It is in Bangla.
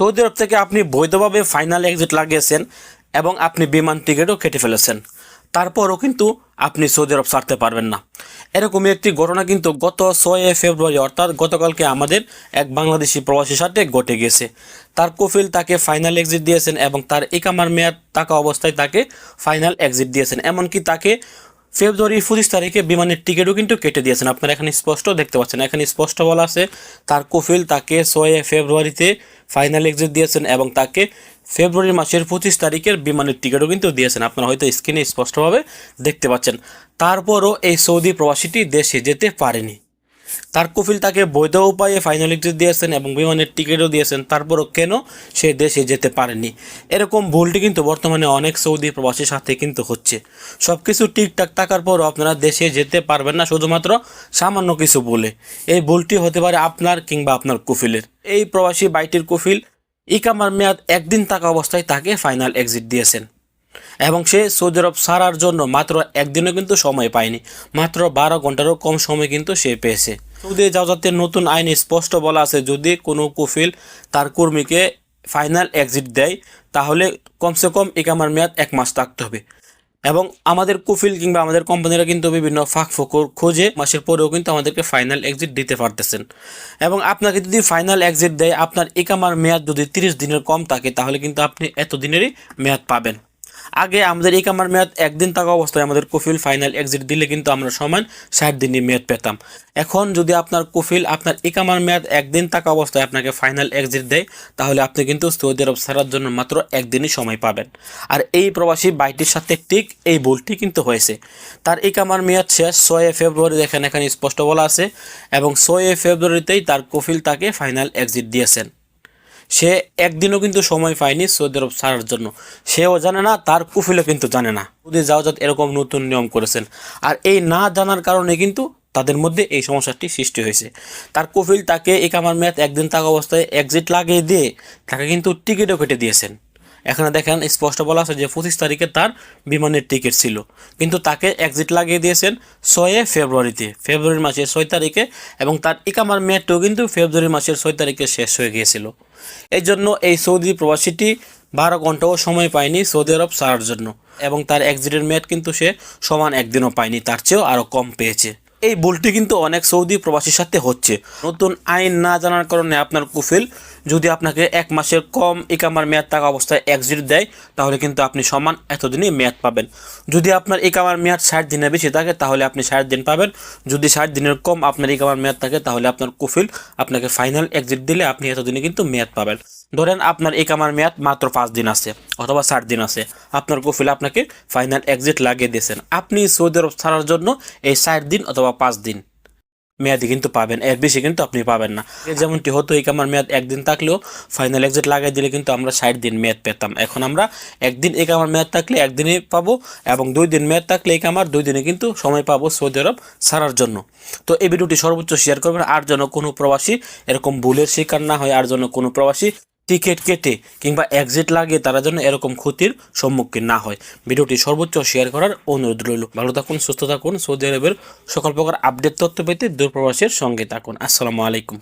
সৌদি আরব থেকে আপনি বৈধভাবে ফাইনাল এক্সিট লাগিয়েছেন এবং আপনি বিমান টিকিটও কেটে ফেলেছেন, তারপরও কিন্তু আপনি সৌদি আরব ছাড়তে পারবেন না। এরকমই একটি ঘটনা কিন্তু গত 6 ফেব্রুয়ারি অর্থাৎ গতকালকে আমাদের এক বাংলাদেশি প্রবাসীর সাথে ঘটে গেছে। তার কফিল তাকে ফাইনাল এক্সিট দিয়েছেন এবং তার ইকামার মেয়াদ থাকা অবস্থায় তাকে ফাইনাল এক্সিট দিয়েছেন, এমনকি তাকে ফেব্রুয়ারি 25 তারিখে বিমানের টিকিটও কিন্তু কেটে দিয়েছেন। আপনারা এখানে স্পষ্ট দেখতে পাচ্ছেন, এখানে স্পষ্ট বলা আছে তার কফিল তাকে 6 ফেব্রুয়ারিতে ফাইনাল এক্সিট দিয়েছেন এবং তাকে ফেব্রুয়ারি মাসের 25 তারিখের বিমানের টিকিটও কিন্তু দিয়েছেন। আপনারা হয়তো স্ক্রিনে স্পষ্টভাবে দেখতে পাচ্ছেন। তারপরও এই সৌদি প্রবাসীটি দেশে যেতে পারেনি। তার কফিল তাকে বৈধ উপায়ে ফাইনাল এক্সিট দিয়েছেন এবং বিমানের টিকিটও দিয়েছেন, তারপরও কেন সে দেশে যেতে পারেনি? এরকম ভুলটি কিন্তু বর্তমানে অনেক সৌদি প্রবাসীর সাথে কিন্তু হচ্ছে। সব কিছু ঠিকঠাক থাকার পরও আপনারা দেশে যেতে পারবেন না শুধুমাত্র সামান্য কিছু বলে। এই ভুলটি হতে পারে আপনার কিংবা আপনার কফিলের। এই প্রবাসী বাইটির কফিল ইকামার মেয়াদ একদিন থাকা অবস্থায় তাকে ফাইনাল এক্সিট দিয়েছেন এবং সে সৌদি আরব ছাড়ার জন্য মাত্র একদিনও কিন্তু সময় পায়নি, মাত্র 12 ঘন্টারও কম সময় কিন্তু সে পেয়েছে। সৌদি জাওজাতের নতুন আইনে স্পষ্ট বলা আছে, যদি কোনো কফিল তার কর্মীকে ফাইনাল এক্সিট দেয় তাহলে কমসে কম ইকামার মেয়াদ 1 মাস থাকতে হবে। এবং আমাদের কফিল কিংবা আমাদের কোম্পানিরা কিন্তু বিভিন্ন ফাঁক ফোকর খোঁজে মাসের পরেও কিন্তু আমাদেরকে ফাইনাল এক্সিট দিতে পারতেছেন। এবং আপনাকে যদি ফাইনাল এক্সিট দেয়, আপনার ইকামার মেয়াদ যদি 30 দিনের কম থাকে তাহলে কিন্তু আপনি এত দিনেরই মেয়াদ পাবেন। আগে আমাদের ইকামার মেয়াদ একদিন থাকা অবস্থায় আমাদের কফিল ফাইনাল এক্সিট দিলে কিন্তু আমরা সমান 60 দিনের মেয়াদ পেতাম। এখন যদি আপনার কফিল আপনার ইকামার মেয়াদ একদিন থাকা অবস্থায় আপনাকে ফাইনাল এক্সিট দেয় তাহলে আপনি কিন্তু সৌদি আরব ছাড়ার জন্য মাত্র একদিনই সময় পাবেন। আর এই প্রবাসী বাইটির সাথে ঠিক এই ভুলটি কিন্তু হয়েছে। তার ইকামার মেয়াদ শেষ 6 ফেব্রুয়ারি, দেখেন এখানে স্পষ্ট বলা আছে, এবং 6 ফেব্রুয়ারিতেই তার কফিল তাকে ফাইনাল এক্সিট দিয়েছেন। সে একদিনও কিন্তু সময় পায়নি সৌদি আরব ছাড়ার জন্য। সেও জানে না, তার কুফিলও কিন্তু জানে না। সৌদি জাওজাত এরকম নতুন নিয়ম করেছেন, আর এই না জানার কারণে কিন্তু তাদের মধ্যে এই সমস্যাটি সৃষ্টি হয়েছে। তার কফিল তাকে ইকামার মেয়াদ একদিন থাকা অবস্থায় এক্সিট লাগিয়ে দিয়ে তাকে কিন্তু টিকিটও কেটে দিয়েছেন। এখানে দেখেন স্পষ্ট বলা আছে যে 25 তারিখে তার বিমানের টিকিট ছিল, কিন্তু তাকে এক্সিট লাগিয়ে দিয়েছেন 6 ফেব্রুয়ারিতে, ফেব্রুয়ারি মাসের 6 তারিখে, এবং তার ইকামার মেয়াদটাও কিন্তু ফেব্রুয়ারি মাসের 6 তারিখে শেষ হয়ে গিয়েছিল। এই জন্য এই সৌদি প্রবাসীটি 12 ঘন্টাও সময় পায়নি সৌদি আরব ছাড়ার জন্য, এবং তার এক্সিটের মেয়াদ কিন্তু সে সমান একদিনও পায়নি, তার চেয়েও আরও কম পেয়েছে। এই ভুলটি কিন্তু অনেক সৌদি প্রবাসীর সাথে হচ্ছে। নতুন আইন না জানার কারণে আপনার কুফিল যদি আপনাকে 1 মাসের কম ইকামার মেয়াদ থাকা অবস্থায় এক্সিট দেয় তাহলে কিন্তু আপনি সমান এতদিনই মেয়াদ পাবেন। যদি আপনার ইকামার মেয়াদ 60 দিনের বেশি থাকে তাহলে আপনি 60 দিন পাবেন। যদি 60 দিনের কম আপনার ইকামার মেয়াদ থাকে তাহলে আপনার কুফিল আপনাকে ফাইনাল এক্সিট দিলে আপনি এতদিনে কিন্তু মেয়াদ পাবেন। ধরেন আপনার ইকামার মেয়াদ মাত্র 5 দিন আছে অথবা 60 দিন আছে, আপনার কফিল আপনাকে ফাইনাল এক্সিট লাগিয়ে দিয়েছেন, আপনি সৌদি আরব ছাড়ার জন্য এই 60 দিন অথবা 5 দিন মেয়াদি কিন্তু পাবেন, এর বেশি কিন্তু আপনি পাবেন না। যেমনটি হতো ইকামার মেয়াদ একদিন থাকলেও ফাইনাল এক্সিট লাগিয়ে দিলে কিন্তু আমরা 60 দিন মেয়াদ পেতাম। এখন আমরা একদিন ইকামার মেয়াদ থাকলে একদিনই পাবো, এবং 2 দিন মেয়াদ থাকলে ইকামার 2 দিনে কিন্তু সময় পাবো সৌদি আরব ছাড়ার জন্য। তো এই ভিডিওটি সর্বোচ্চ শেয়ার করবেন, আর যেন কোনো প্রবাসী এরকম ভুলের শিকার না হয়, আর যেন কোনো প্রবাসী টিকিট কেটে কিংবা এক্সিট লাগিয়ে তারা যেন এরকম ক্ষতির সম্মুখীন না হয়। ভিডিওটি সর্বোচ্চ শেয়ার করার অনুরোধ রইল। ভালো থাকুন, সুস্থ থাকুন। সৌদি আরবের সকল প্রকার আপডেট তথ্য পেতে দূরপ্রবাসের সঙ্গে থাকুন। আসসালামু আলাইকুম।